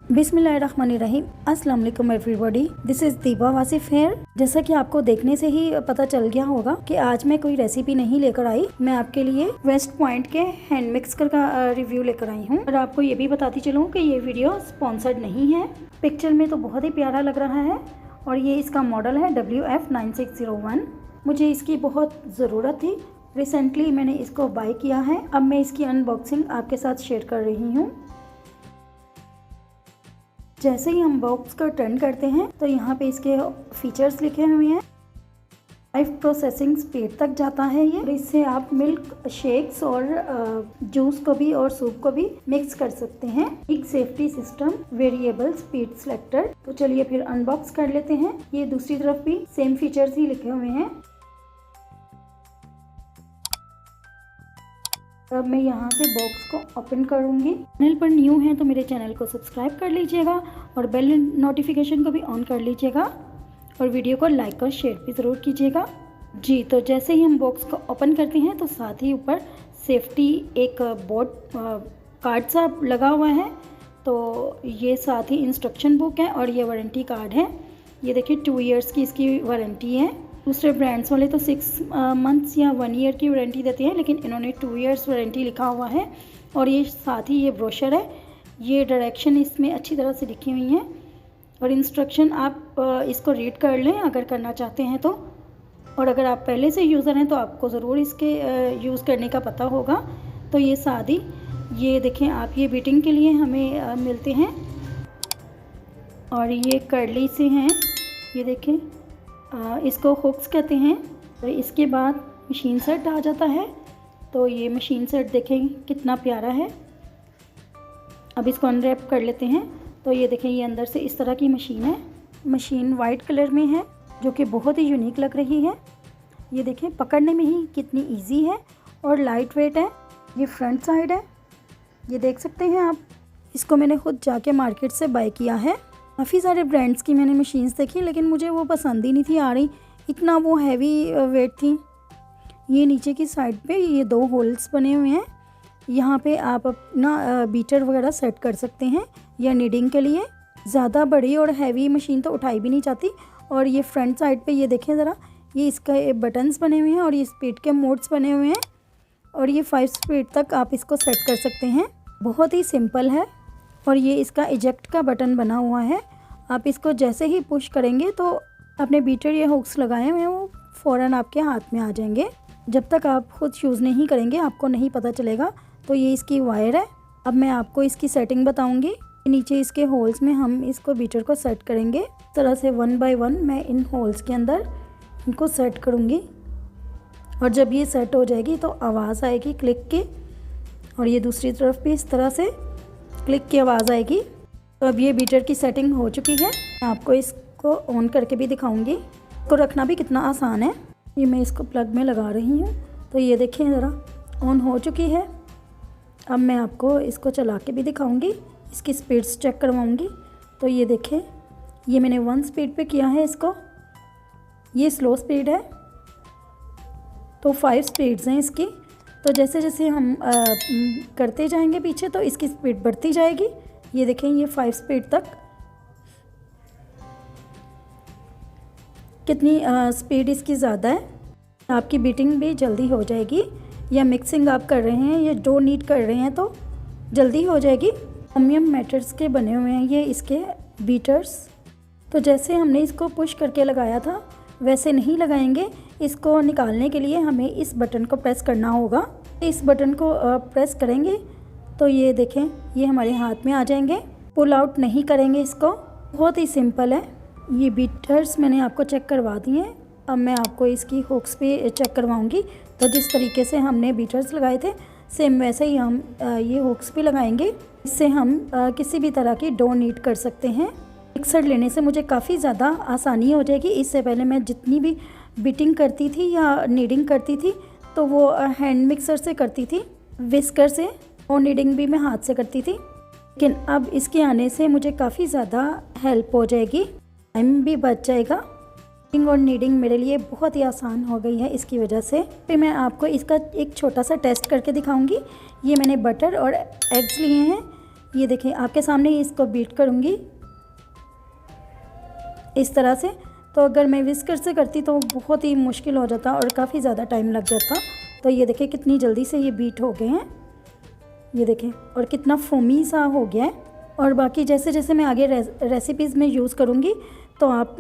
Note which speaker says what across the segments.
Speaker 1: बिस्मिल्लाहिर्रहमानिर्रहीम। अस्सलाम वालेकुम एवरीबॉडी, दिस इज़ दीबा वासिफ हेयर। जैसा कि आपको देखने से ही पता चल गया होगा कि आज मैं कोई रेसिपी नहीं लेकर आई। मैं आपके लिए वेस्ट पॉइंट के हैंड मिक्सर का रिव्यू लेकर आई हूँ। और आपको ये भी बताती चलूँ कि ये वीडियो स्पॉन्सर्ड नहीं है। पिक्चर में तो बहुत ही प्यारा लग रहा है और ये इसका मॉडल है WF9601। मुझे इसकी बहुत ज़रूरत थी। रिसेंटली मैंने इसको बाय किया है। अब मैं इसकी अनबॉक्सिंग आपके साथ शेयर कर रही हूँ। जैसे ही हम बॉक्स को टर्न करते हैं तो यहाँ पे इसके फीचर्स लिखे हुए हैं। 5 प्रोसेसिंग स्पीड तक जाता है ये। इससे आप मिल्क शेक्स और जूस को भी और सूप को भी मिक्स कर सकते हैं। एक safety system, variable speed selector. तो चलिए फिर अनबॉक्स कर लेते हैं। ये दूसरी तरफ भी सेम फीचर्स ही लिखे हुए हैं। अब मैं यहाँ से बॉक्स को ओपन करूँगी। चैनल पर न्यू है तो मेरे चैनल को सब्सक्राइब कर लीजिएगा और बेल नोटिफिकेशन को भी ऑन कर लीजिएगा और वीडियो को लाइक और शेयर भी ज़रूर कीजिएगा जी। तो जैसे ही हम बॉक्स को ओपन करते हैं तो साथ ही ऊपर सेफ्टी एक बोर्ड कार्ड सा लगा हुआ है। तो ये साथ ही इंस्ट्रक्शन बुक है और ये वारंटी कार्ड है। ये देखिए 2 इयर्स की इसकी वारंटी है। दूसरे ब्रांड्स वाले तो 6 मंथ्स या 1 ईयर की वारंटी देते हैं, लेकिन इन्होंने 2 इयर्स वारंटी लिखा हुआ है। और ये साथ ही ये ब्रोशर है। ये डायरेक्शन इसमें अच्छी तरह से लिखी हुई हैं और इंस्ट्रक्शन आप इसको रीड कर लें अगर करना चाहते हैं तो। और अगर आप पहले से यूज़र हैं तो आपको ज़रूर इसके यूज़ करने का पता होगा। तो ये साथ ही ये देखें आप, ये बीटिंग के लिए हमें मिलते हैं और ये कर्ली से हैं। ये देखें इसको हुक्स कहते हैं। तो इसके बाद मशीन सेट आ जाता है। तो ये मशीन सेट देखें कितना प्यारा है। अब इसको अनरैप कर लेते हैं। तो ये देखें ये अंदर से इस तरह की मशीन है। मशीन वाइट कलर में है जो कि बहुत ही यूनिक लग रही है। ये देखें पकड़ने में ही कितनी इजी है और लाइट वेट है। ये फ्रंट साइड है, ये देख सकते हैं आप। इसको मैंने खुद जाके मार्केट से बाय किया है। काफ़ी सारे ब्रांड्स की मैंने मशीन्स देखी, लेकिन मुझे वो पसंद ही नहीं थी आ रही, इतना वो हैवी वेट थी। ये नीचे की साइड पे ये 2 होल्स बने हुए हैं। यहाँ पे आप अपना बीटर वगैरह सेट कर सकते हैं या नीडिंग के लिए। ज़्यादा बड़ी और हैवी मशीन तो उठाई भी नहीं जाती। और ये फ्रंट साइड पे ये देखें ज़रा, ये इसका बटन्स बने हुए हैं और ये स्पीड के मोड्स बने हुए हैं। और ये 5 स्पीड तक आप इसको सेट कर सकते हैं। बहुत ही सिंपल है। और ये इसका इजेक्ट का बटन बना हुआ है। आप इसको जैसे ही पुश करेंगे तो अपने बीटर या हुक्स लगाए हुए हैं वो फ़ौरन आपके हाथ में आ जाएंगे। जब तक आप खुद यूज़ नहीं करेंगे आपको नहीं पता चलेगा। तो ये इसकी वायर है। अब मैं आपको इसकी सेटिंग बताऊंगी। नीचे इसके होल्स में हम इसको बीटर को सेट करेंगे। इस तरह से 1 बाय 1 मैं इन होल्स के अंदर इनको सेट करूँगी। और जब ये सेट हो जाएगी तो आवाज़ आएगी क्लिक की। और ये दूसरी तरफ भी इस तरह से क्लिक की आवाज़ आएगी। तो अब ये बीटर की सेटिंग हो चुकी है। मैं आपको इसको ऑन करके भी दिखाऊंगी। इसको रखना भी कितना आसान है। ये मैं इसको प्लग में लगा रही हूँ। तो ये देखें ज़रा ऑन हो चुकी है। अब मैं आपको इसको चला के भी दिखाऊंगी, इसकी स्पीड्स चेक करवाऊंगी। तो ये देखें ये मैंने 1 स्पीड पे किया है इसको। ये स्लो स्पीड है। तो 5 स्पीड्स हैं इसकी। तो जैसे जैसे हम करते जाएंगे पीछे तो इसकी स्पीड बढ़ती जाएगी। ये देखें ये 5 स्पीड तक कितनी स्पीड इसकी ज़्यादा है। आपकी बीटिंग भी जल्दी हो जाएगी या मिक्सिंग आप कर रहे हैं या डो नीट कर रहे हैं तो जल्दी हो जाएगी। एल्युमिनियम मेटल्स के बने हुए हैं ये इसके बीटर्स। तो जैसे हमने इसको पुश करके लगाया था वैसे नहीं लगाएंगे। इसको निकालने के लिए हमें इस बटन को प्रेस करना होगा। इस बटन को प्रेस करेंगे तो ये देखें ये हमारे हाथ में आ जाएंगे। पुल आउट नहीं करेंगे इसको। बहुत ही सिंपल है। ये बीटर्स मैंने आपको चेक करवा दिए हैं। अब मैं आपको इसकी हुक्स भी चेक करवाऊंगी। तो जिस तरीके से हमने बीटर्स लगाए थे सेम वैसे ही हम ये हुक्स भी लगाएंगे। इससे हम किसी भी तरह की डो नीट कर सकते हैं। मिक्सर लेने से मुझे काफ़ी ज़्यादा आसानी हो जाएगी। इससे पहले मैं जितनी भी बीटिंग करती थी या नीडिंग करती थी तो वो हैंड मिक्सर से करती थी, विस्कर से, और नीडिंग भी मैं हाथ से करती थी। लेकिन अब इसके आने से मुझे काफ़ी ज़्यादा हेल्प हो जाएगी, टाइम भी बच जाएगा। बीटिंग और नीडिंग मेरे लिए बहुत ही आसान हो गई है इसकी वजह से। फिर मैं आपको इसका एक छोटा सा टेस्ट करके दिखाऊंगी। ये मैंने बटर और एग्स लिए हैं। ये देखें आपके सामने ही इसको बीट करूँगी इस तरह से। तो अगर मैं विस्कर से करती तो बहुत ही मुश्किल हो जाता और काफ़ी ज़्यादा टाइम लग जाता। तो ये देखें कितनी जल्दी से ये बीट हो गए हैं, ये देखें, और कितना फोमी सा हो गया है। और बाकी जैसे जैसे मैं आगे रेसिपीज़ में यूज़ करूँगी तो आप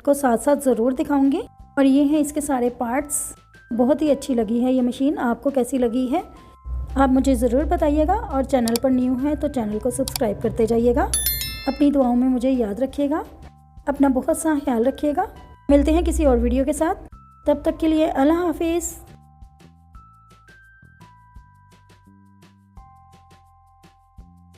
Speaker 1: को साथ साथ ज़रूर दिखाऊँगी। और ये हैं इसके सारे पार्ट्स। बहुत ही अच्छी लगी है ये मशीन, आपको कैसी लगी है आप मुझे ज़रूर बताइएगा। और चैनल पर न्यू है तो चैनल को सब्सक्राइब करते जाइएगा। अपनी दुआओं में मुझे याद रखिएगा, अपना बहुत सा ख्याल रखिएगा। मिलते हैं किसी और वीडियो के साथ, तब तक के लिए अल्लाह हाफिज़।